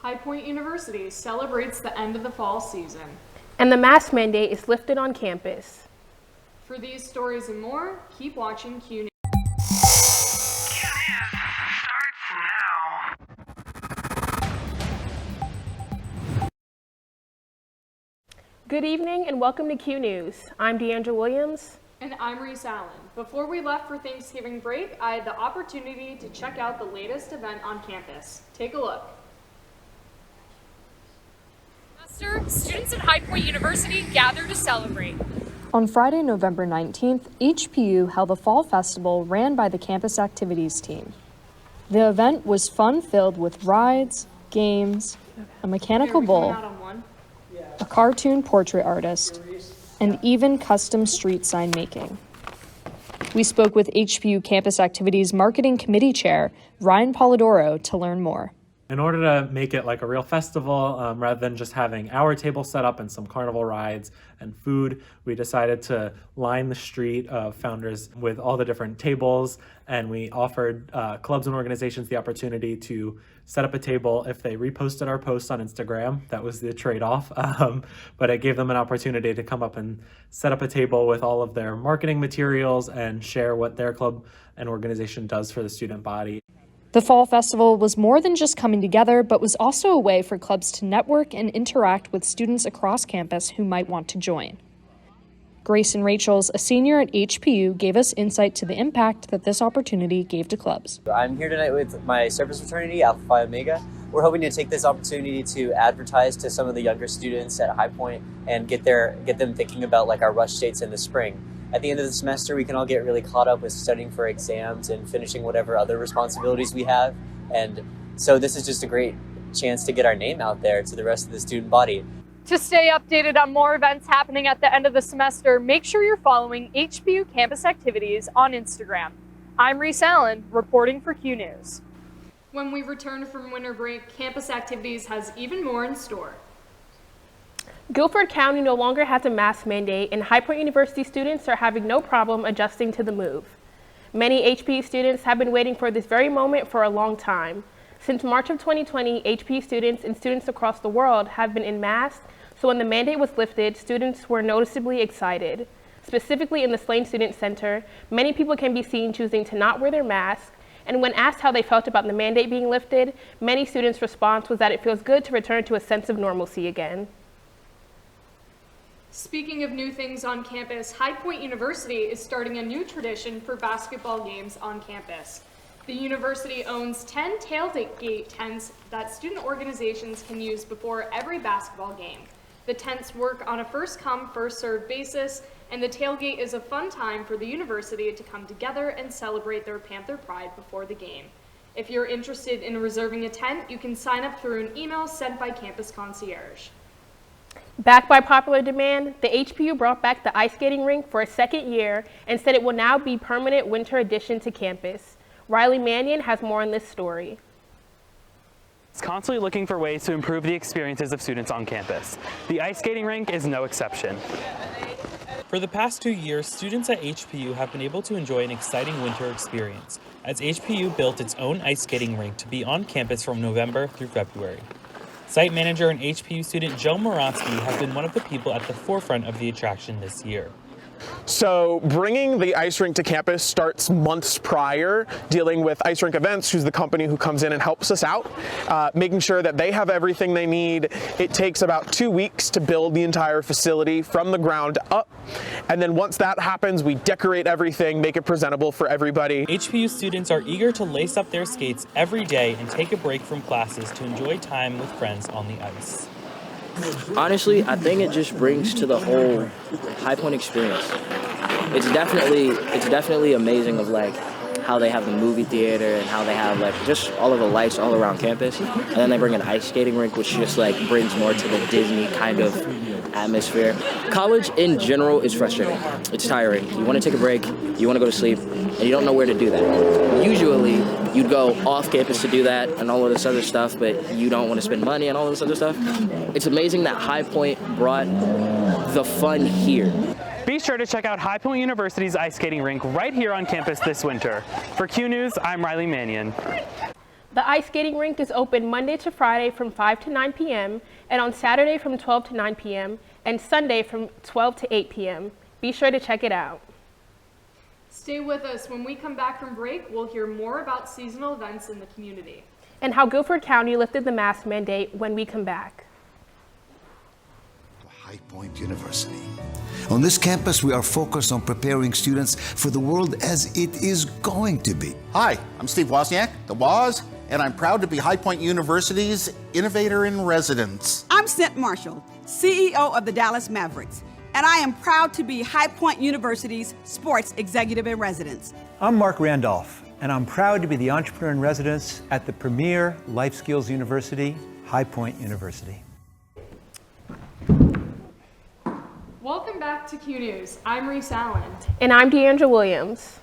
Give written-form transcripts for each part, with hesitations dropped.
High Point University celebrates the end of the fall season. And the mask mandate is lifted on campus. For these stories and more, keep watching Q News. Good evening and welcome to Q News. I'm Deandra Williams. And I'm Reese Allen. Before we left for Thanksgiving break, I had the opportunity to check out the latest event on campus. Take a look. Students at High Point University gather to celebrate. On Friday, November 19th, HPU held a fall festival ran by the campus activities team. The event was fun-filled with rides, games, a mechanical bull, a cartoon portrait artist, and even custom street sign making. We spoke with HPU Campus Activities Marketing Committee Chair Ryan Polidoro to learn more. In order to make it like a real festival, rather than just having our table set up and some carnival rides and food, we decided to line the street of Founders with all the different tables, and we offered clubs and organizations the opportunity to set up a table if they reposted our post on Instagram. That was the trade-off, but it gave them an opportunity to come up and set up a table with all of their marketing materials and share what their club and organization does for the student body. The Fall Festival was more than just coming together, but was also a way for clubs to network and interact with students across campus who might want to join. Grayson Rachels, a senior at HPU, gave us insight to the impact that this opportunity gave to clubs. I'm here tonight with my service fraternity, Alpha Phi Omega. We're hoping to take this opportunity to advertise to some of the younger students at High Point and get them thinking about like our rush dates in the spring. At the end of the semester, we can all get really caught up with studying for exams and finishing whatever other responsibilities we have. And so this is just a great chance to get our name out there to the rest of the student body. To stay updated on more events happening at the end of the semester, make sure you're following HPU Campus Activities on Instagram. I'm Reese Allen, reporting for Q News. When we return from winter break, Campus Activities has even more in store. Guilford County no longer has a mask mandate, and High Point University students are having no problem adjusting to the move. Many HPU students have been waiting for this very moment for a long time. Since March of 2020, HPU students and students across the world have been in masks, so when the mandate was lifted, students were noticeably excited. Specifically in the Slane Student Center, many people can be seen choosing to not wear their masks, and when asked how they felt about the mandate being lifted, many students' response was that it feels good to return to a sense of normalcy again. Speaking of new things on campus, High Point University is starting a new tradition for basketball games on campus. The university owns 10 tailgate tents that student organizations can use before every basketball game. The tents work on a first-come, first-served basis, and the tailgate is a fun time for the university to come together and celebrate their Panther pride before the game. If you're interested in reserving a tent, you can sign up through an email sent by Campus Concierge. Backed by popular demand, the HPU brought back the ice skating rink for a second year and said it will now be permanent winter addition to campus. Riley Mannion has more on this story. It's constantly looking for ways to improve the experiences of students on campus. The ice skating rink is no exception. For the past 2 years, students at HPU have been able to enjoy an exciting winter experience, as HPU built its own ice skating rink to be on campus from November through February. Site manager and HPU student Joe Moransky has been one of the people at the forefront of the attraction this year. So bringing the ice rink to campus starts months prior, dealing with Ice Rink Events, who's the company who comes in and helps us out, making sure that they have everything they need. It takes about 2 weeks to build the entire facility from the ground up. And then once that happens, we decorate everything, make it presentable for everybody. HPU students are eager to lace up their skates every day and take a break from classes to enjoy time with friends on the ice. Honestly, I think it just brings to the whole High Point experience. It's definitely amazing of like how they have the movie theater and how they have like just all of the lights all around campus. And then they bring an ice skating rink, which just like brings more to the Disney kind of atmosphere. College in general is frustrating. It's tiring. You want to take a break, you want to go to sleep, and you don't know where to do that. Usually, you'd go off campus to do that and all of this other stuff, but you don't want to spend money and all this other stuff. It's amazing that High Point brought the fun here. Be sure to check out High Point University's ice skating rink right here on campus this winter. For Q News, I'm Riley Mannion. The ice skating rink is open Monday to Friday from 5 to 9 p.m. and on Saturday from 12 to 9 p.m. and Sunday from 12 to 8 p.m. Be sure to check it out. Stay with us. When we come back from break, we'll hear more about seasonal events in the community. And how Guilford County lifted the mask mandate when we come back. High Point University. On this campus, we are focused on preparing students for the world as it is going to be. Hi, I'm Steve Wozniak, the Woz, and I'm proud to be High Point University's Innovator in Residence. I'm Cent Marshall, CEO of the Dallas Mavericks, and I am proud to be High Point University's Sports Executive in Residence. I'm Mark Randolph, and I'm proud to be the Entrepreneur in Residence at the premier life skills university, High Point University. Welcome back to Q News. I'm Reese Allen. And I'm Deandra Williams.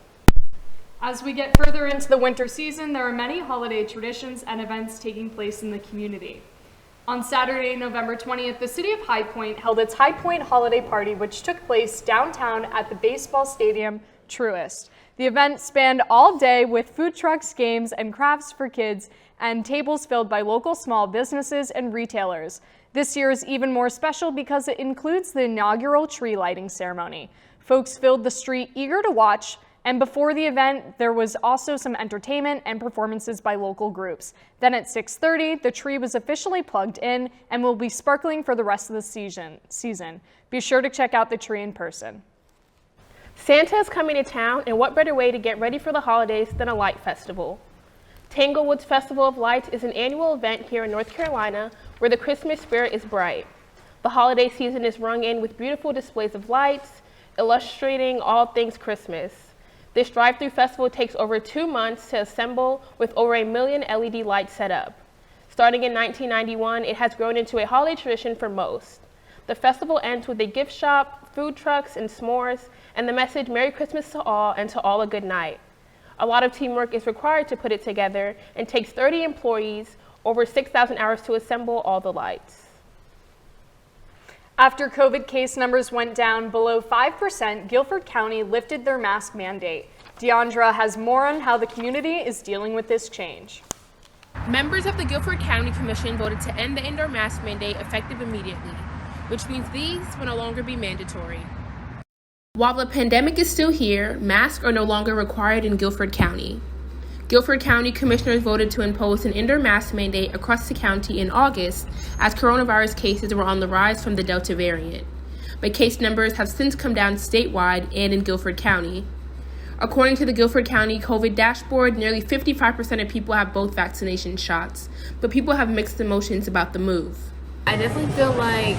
As we get further into the winter season, there are many holiday traditions and events taking place in the community. On Saturday, November 20th, the city of High Point held its High Point Holiday Party, which took place downtown at the baseball stadium, Truist. The event spanned all day with food trucks, games, and crafts for kids, and tables filled by local small businesses and retailers. This year is even more special because it includes the inaugural tree lighting ceremony. Folks filled the street eager to watch, and before the event, there was also some entertainment and performances by local groups. Then at 6:30, the tree was officially plugged in and will be sparkling for the rest of the season. Be sure to check out the tree in person. Santa is coming to town, and what better way to get ready for the holidays than a light festival? Tanglewood's Festival of Lights is an annual event here in North Carolina where the Christmas spirit is bright. The holiday season is rung in with beautiful displays of lights, illustrating all things Christmas. This drive-through festival takes over 2 months to assemble with over 1 million LED lights set up. Starting in 1991, it has grown into a holiday tradition for most. The festival ends with a gift shop, food trucks, and s'mores, and the message, Merry Christmas to all, and to all a good night. A lot of teamwork is required to put it together and takes 30 employees, over 6,000 hours to assemble all the lights. After COVID case numbers went down below 5%, Guilford County lifted their mask mandate. Deandra has more on how the community is dealing with this change. Members of the Guilford County Commission voted to end the indoor mask mandate effective immediately, which means these will no longer be mandatory. While the pandemic is still here, masks are no longer required in Guilford County. Guilford County Commissioners voted to impose an indoor mask mandate across the county in August as coronavirus cases were on the rise from the Delta variant. But case numbers have since come down statewide and in Guilford County. According to the Guilford County COVID dashboard, nearly 55% of people have both vaccination shots, but people have mixed emotions about the move. I definitely feel like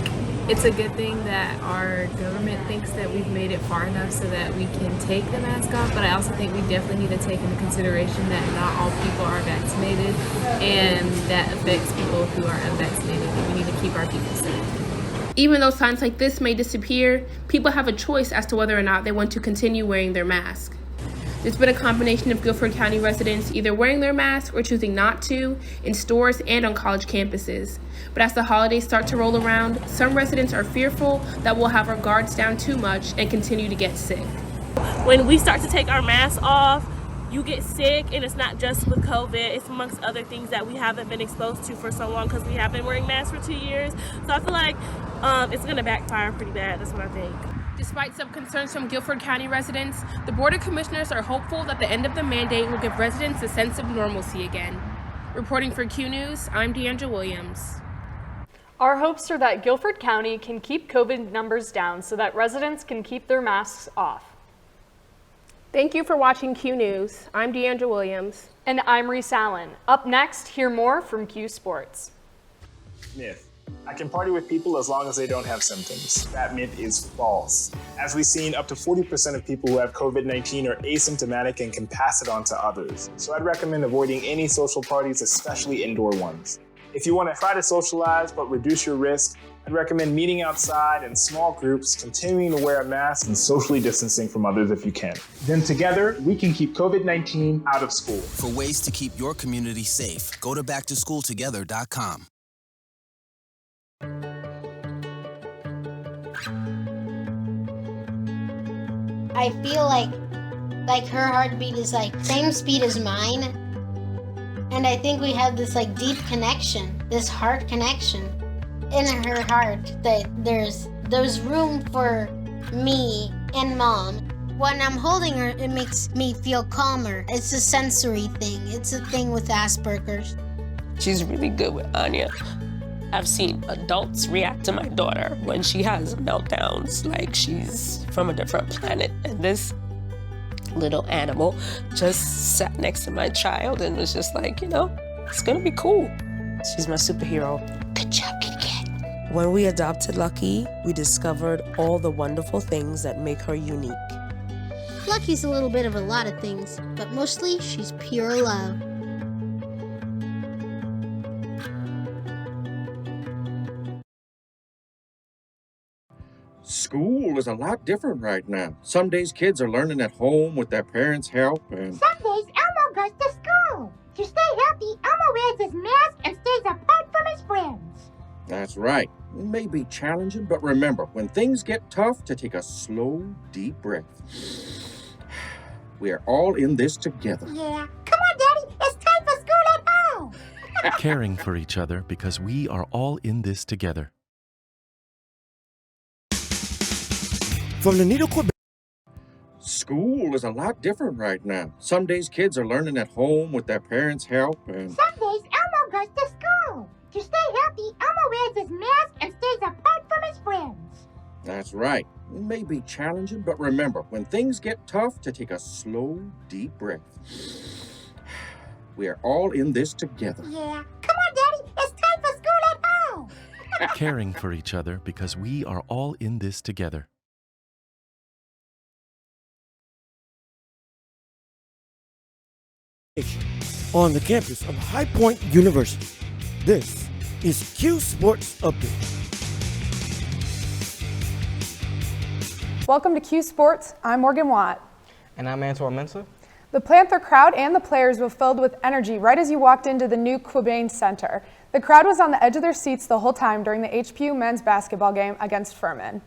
it's a good thing that our government thinks that we've made it far enough so that we can take the mask off, but I also think we definitely need to take into consideration that not all people are vaccinated, and that affects people who are unvaccinated, and we need to keep our people safe. Even though signs like this may disappear, people have a choice as to whether or not they want to continue wearing their mask. There's been a combination of Guilford County residents either wearing their mask or choosing not to in stores and on college campuses. But as the holidays start to roll around, some residents are fearful that we'll have our guards down too much and continue to get sick. When we start to take our masks off, you get sick, and it's not just with COVID, it's amongst other things that we haven't been exposed to for so long because we have been wearing masks for 2 years. So I feel like it's gonna backfire pretty bad, that's what I think. Despite some concerns from Guilford County residents, the Board of Commissioners are hopeful that the end of the mandate will give residents a sense of normalcy again. Reporting for Q News, I'm Deandra Williams. Our hopes are that Guilford County can keep COVID numbers down so that residents can keep their masks off. Thank you for watching Q News. I'm Deandra Williams. And I'm Reese Allen. Up next, hear more from Q Sports. Myth. I can party with people as long as they don't have symptoms. That myth is false. As we've seen, up to 40% of people who have COVID-19 are asymptomatic and can pass it on to others. So I'd recommend avoiding any social parties, especially indoor ones. If you want to try to socialize but reduce your risk, I'd recommend meeting outside in small groups, continuing to wear a mask, and socially distancing from others if you can. Then together, we can keep COVID-19 out of school. For ways to keep your community safe, go to backtoschooltogether.com. I feel like her heartbeat is like same speed as mine, And I think we have this like deep connection, this heart connection in her heart, that there's room for me and Mom. When I'm holding her, it makes me feel calmer. It's a sensory thing. It's a thing with Asperger's. She's really good with Anya. I've seen adults react to my daughter when she has meltdowns like she's from a different planet. And this little animal just sat next to my child and was just like, it's gonna be cool. She's my superhero. Good job, kitty cat. When we adopted Lucky, we discovered all the wonderful things that make her unique. Lucky's a little bit of a lot of things, but mostly she's pure love. School is a lot different right now. Some days kids are learning at home with their parents' help and... Some days Elmo goes to school. To stay healthy, Elmo wears his mask and stays apart from his friends. That's right. It may be challenging, but remember, when things get tough, to take a slow, deep breath. We are all in this together. Yeah. Come on, Daddy. It's time for school at home. Caring for each other because we are all in this together. From the Needle, Quebec. School is a lot different right now. Some days kids are learning at home with their parents' help and... Some days Elmo goes to school. To stay healthy, Elmo wears his mask and stays apart from his friends. That's right. It may be challenging, but remember, when things get tough, to take a slow, deep breath. We are all in this together. Yeah. Come on, Daddy. It's time for school at home. Caring for each other because we are all in this together. On the campus of High Point University. This is Q Sports Update. Welcome to Q Sports. I'm Morgan Watt. And I'm Antoine Mensah. The Panther crowd and the players were filled with energy right as you walked into the new Quabain Center. The crowd was on the edge of their seats the whole time during the HPU men's basketball game against Furman.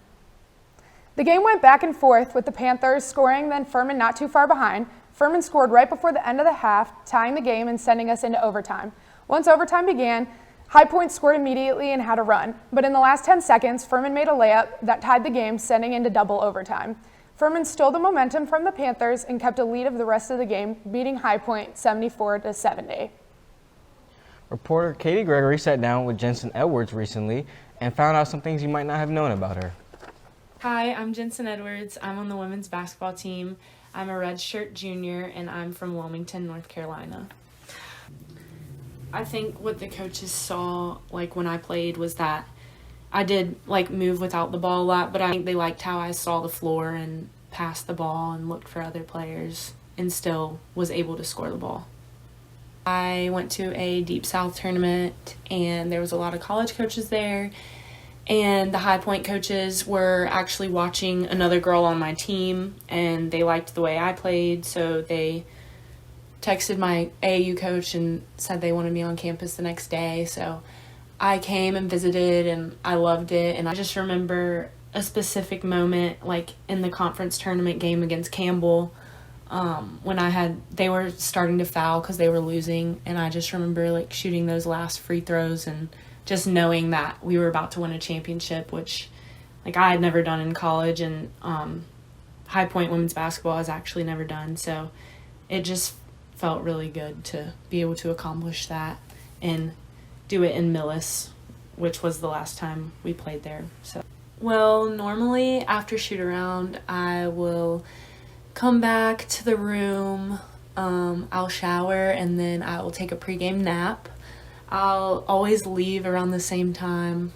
The game went back and forth with the Panthers scoring, then Furman not too far behind. Furman scored right before the end of the half, tying the game and sending us into overtime. Once overtime began, High Point scored immediately and had a run. But in the last 10 seconds, Furman made a layup that tied the game, sending into double overtime. Furman stole the momentum from the Panthers and kept a lead of the rest of the game, beating High Point 74-70. Reporter Katie Gregory sat down with Jensen Edwards recently and found out some things you might not have known about her. Hi, I'm Jensen Edwards. I'm on the women's basketball team. I'm a redshirt junior, and I'm from Wilmington, North Carolina. I think what the coaches saw, when I played, was that I did, move without the ball a lot, but I think they liked how I saw the floor and passed the ball and looked for other players and still was able to score the ball. I went to a Deep South tournament, and there was a lot of college coaches there. And the High Point coaches were actually watching another girl on my team, and they liked the way I played, so they texted my AAU coach and said they wanted me on campus the next day. So I came and visited, and I loved it. And I just remember a specific moment, in the conference tournament game against Campbell, when they were starting to foul because they were losing, and I just remember shooting those last free throws and just knowing that we were about to win a championship, which I had never done in college, and High Point women's basketball has actually never done. So it just felt really good to be able to accomplish that and do it in Millis, which was the last time we played there. So, well, normally after shoot around, I will come back to the room, I'll shower, and then I will take a pregame nap. I'll always leave around the same time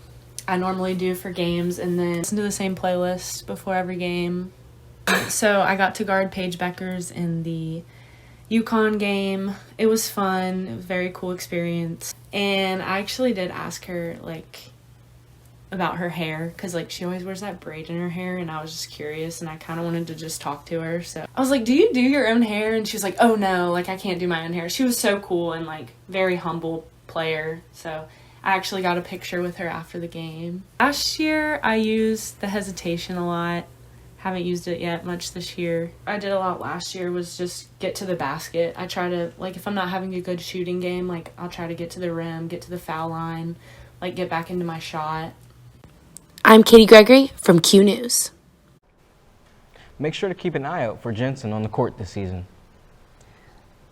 I normally do for games, and then listen to the same playlist before every game. So I got to guard Paige Beckers in the UConn game. It was fun. It was a very cool experience. And I actually did ask her, about her hair, because, she always wears that braid in her hair, and I was just curious, and I kind of wanted to just talk to her. So I was like, do you do your own hair? And she was like, oh, no, I can't do my own hair. She was so cool and, very humble player. So I actually got a picture with her after the game. Last year, I used the hesitation a lot, haven't used it yet much this year. I did a lot last year was just get to the basket. I try to, like, if I'm not having a good shooting game, like, I'll try to get to the rim, get to the foul line, like, get back into my shot. I'm Katie Gregory from Q News. Make sure to keep an eye out for Jensen on the court this season.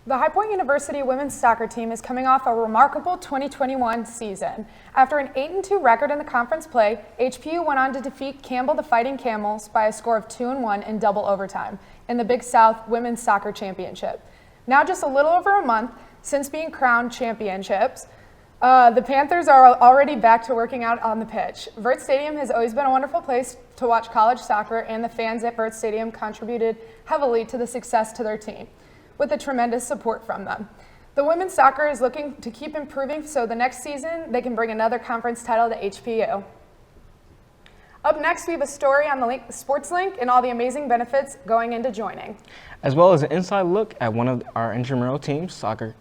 The High Point University women's soccer team is coming off a remarkable 2021 season. After an 8-2 record in the conference play, HPU went on to defeat Campbell the Fighting Camels by a score of 2-1 in double overtime in the Big South Women's Soccer Championship. Now just a little over a month since being crowned championships, the Panthers are already back to working out on the pitch. Vert Stadium has always been a wonderful place to watch college soccer, and the fans at Vert Stadium contributed heavily to the success to their team, with the tremendous support from them. The women's soccer is looking to keep improving so the next season they can bring another conference title to HPU. Up next, we have a story on the Sports Link and all the amazing benefits going into joining. As well as an inside look at one of our intramural teams, soccer,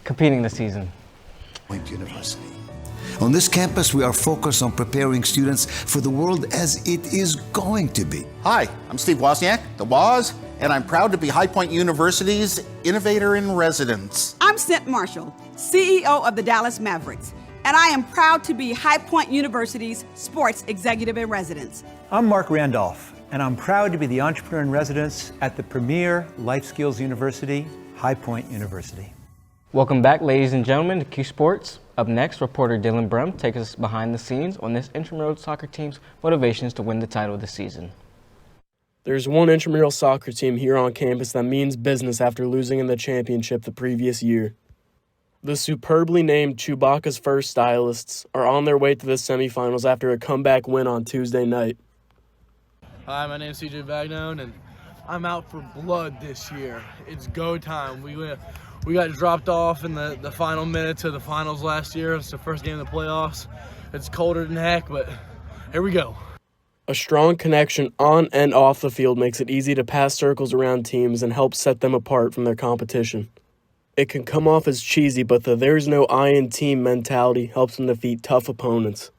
competing this season. Point University. On this campus, we are focused on preparing students for the world as it is going to be. Hi, I'm Steve Wozniak, the Woz, and I'm proud to be High Point University's Innovator in Residence. I'm Cent Marshall, CEO of the Dallas Mavericks, and I am proud to be High Point University's Sports Executive in Residence. I'm Mark Randolph, and I'm proud to be the Entrepreneur in Residence at the premier life skills university, High Point University. Welcome back, ladies and gentlemen, to Q Sports. Up next, reporter Dylan Brum takes us behind the scenes on this intramural soccer team's motivations to win the title this season. There's one intramural soccer team here on campus that means business after losing in the championship the previous year. The superbly named Chewbacca's First Stylists are on their way to the semifinals after a comeback win on Tuesday night. Hi, my name's CJ Bagnone, and I'm out for blood this year. It's go time. We got dropped off in the final minutes of the finals last year. It's the first game of the playoffs. It's colder than heck, but here we go. A strong connection on and off the field makes it easy to pass circles around teams and help set them apart from their competition. It can come off as cheesy, but the there's no I in team mentality helps them defeat tough opponents.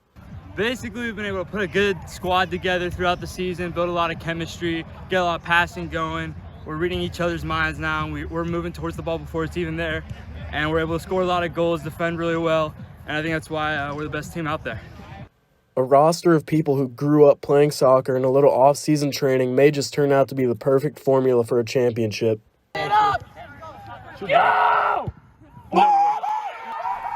Basically, we've been able to put a good squad together throughout the season, build a lot of chemistry, get a lot of passing going. We're reading each other's minds now, and we're moving towards the ball before it's even there. And we're able to score a lot of goals, defend really well, and I think that's why we're the best team out there. A roster of people who grew up playing soccer and a little off-season training may just turn out to be the perfect formula for a championship. The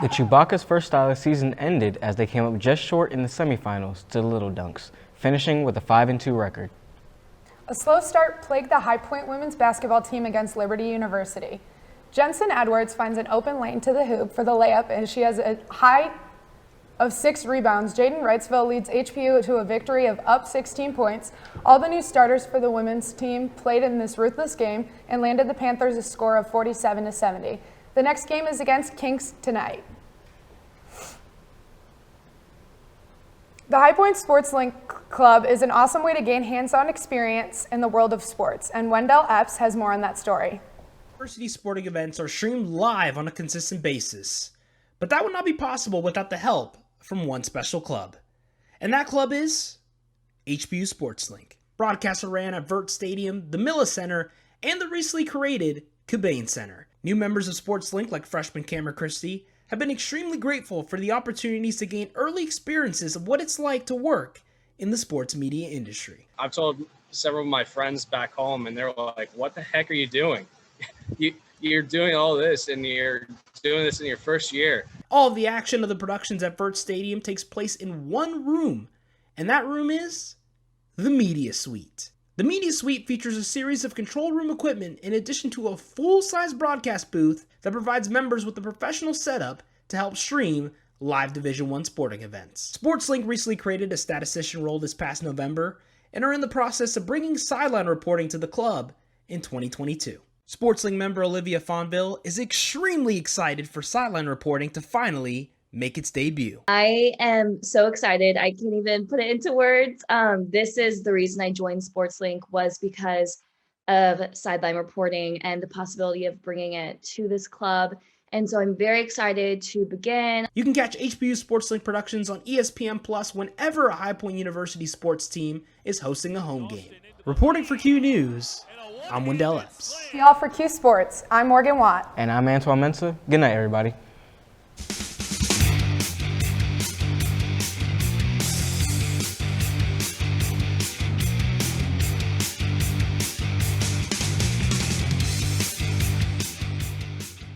Chewbacca's First Stylist season ended as they came up just short in the semifinals to the Little Dunks, finishing with a 5-2 record. A slow start plagued the High Point women's basketball team against Liberty University. Jensen Edwards finds an open lane to the hoop for the layup, and she has a high of 6 rebounds. Jaden Wrightsville leads HPU to a victory of up 16 points. All the new starters for the women's team played in this ruthless game and landed the Panthers a score of 47-70. The next game is against Kinks tonight. The High Point Sports Link Club is an awesome way to gain hands-on experience in the world of sports, and Wendell Epps has more on that story. University sporting events are streamed live on a consistent basis, but that would not be possible without the help from one special club, and that club is HPU Sports Link. Broadcasts are ran at Vert Stadium, the Miller Center, and the recently created Cobain Center. New members of Sports Link, like freshman Cameron Christie, have been extremely grateful for the opportunities to gain early experiences of what it's like to work in the sports media industry. I've told several of my friends back home, and they're like, what the heck are you doing? You're doing all this, and you're doing this in your first year. All of the action of the productions at Vert Stadium takes place in one room, and that room is the Media Suite. The Media Suite features a series of control room equipment in addition to a full-size broadcast booth that provides members with a professional setup to help stream live Division I sporting events. SportsLink recently created a statistician role this past November and are in the process of bringing sideline reporting to the club in 2022. SportsLink member Olivia Fonville is extremely excited for sideline reporting to finally make its debut. I am so excited. I can't even put it into words. This is the reason I joined SportsLink, was because of sideline reporting and the possibility of bringing it to this club And so I'm very excited to begin. You can catch HBU Sports Link Productions on ESPN Plus whenever a High Point University sports team is hosting a home game. Reporting for Q News, I'm Wendell Epps. Y'all for Q Sports, I'm Morgan Watt. And I'm Antoine Mensah. Good night, everybody.